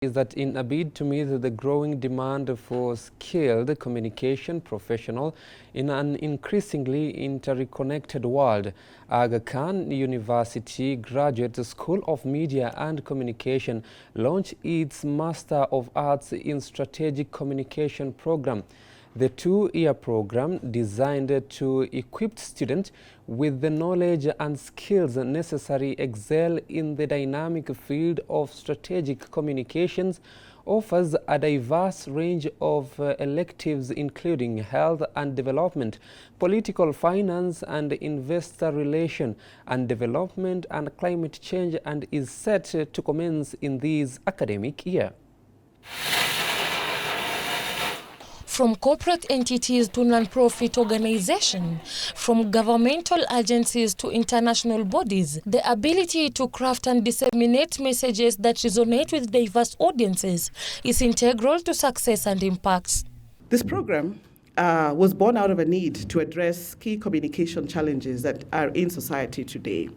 Is that in a bid to meet the growing demand for skilled communication professional in an increasingly interconnected world, Aga Khan University Graduate School of Media and Communication launched its Master of Arts in Strategic Communication program. The two-year program, designed to equip students with the knowledge and skills necessary to excel in the dynamic field of strategic communications, offers a diverse range of electives including health and development, political finance and investor relation, and development and climate change, and is set to commence in this academic year. From corporate entities to non-profit organizations, from governmental agencies to international bodies, the ability to craft and disseminate messages that resonate with diverse audiences is integral to success and impact. This program was born out of a need to address key communication challenges that are in society today.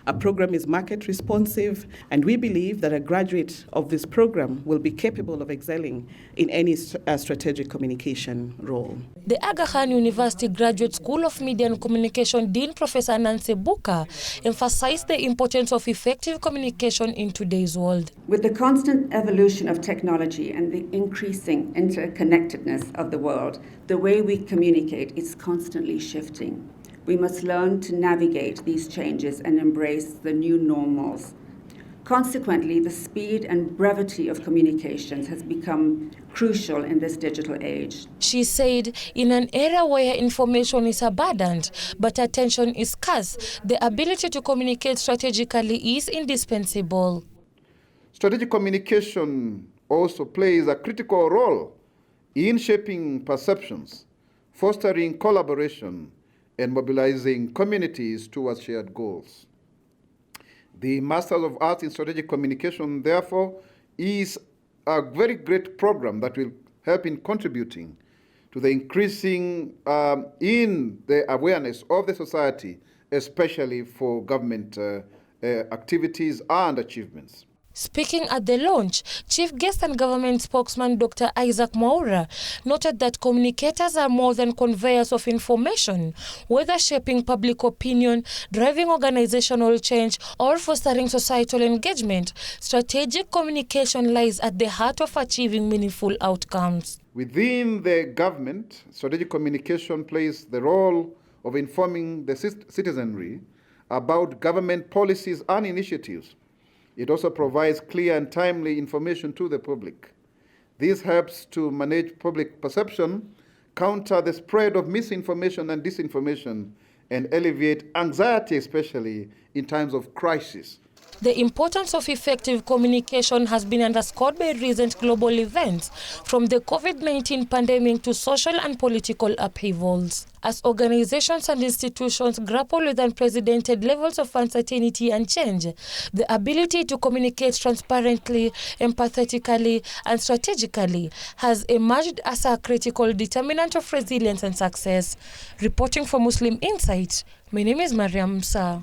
Our program is market responsive, and we believe that a graduate of this program will be capable of excelling in any strategic communication role. The Aga Khan University Graduate School of Media and Communication Dean Professor Nancy Buka emphasized the importance of effective communication in today's world. With the constant evolution of technology and the increasing interconnectedness of the world, the way we communicate is constantly shifting. We must learn to navigate these changes and embrace the new normals. Consequently, the speed and brevity of communications has become crucial in this digital age. She said, in an era where information is abundant but attention is scarce, the ability to communicate strategically is indispensable. Strategic communication also plays a critical role in shaping perceptions, fostering collaboration, and mobilizing communities towards shared goals. The Masters of Arts in Strategic Communication, therefore, is a very great program that will help in contributing to the increasing in the awareness of the society, especially for government activities and achievements. Speaking at the launch, Chief Guest and Government Spokesman Dr. Isaac Mwaura noted that communicators are more than conveyors of information. Whether shaping public opinion, driving organizational change, or fostering societal engagement, strategic communication lies at the heart of achieving meaningful outcomes. Within the government, strategic communication plays the role of informing the citizenry about government policies and initiatives. It also provides clear and timely information to the public. This helps to manage public perception, counter the spread of misinformation and disinformation, and alleviate anxiety, especially in times of crisis. The importance of effective communication has been underscored by recent global events, from the COVID-19 pandemic to social and political upheavals. As organizations and institutions grapple with unprecedented levels of uncertainty and change, the ability to communicate transparently, empathetically, and strategically has emerged as a critical determinant of resilience and success. Reporting for Muslim Insight, my name is Mariam Sa.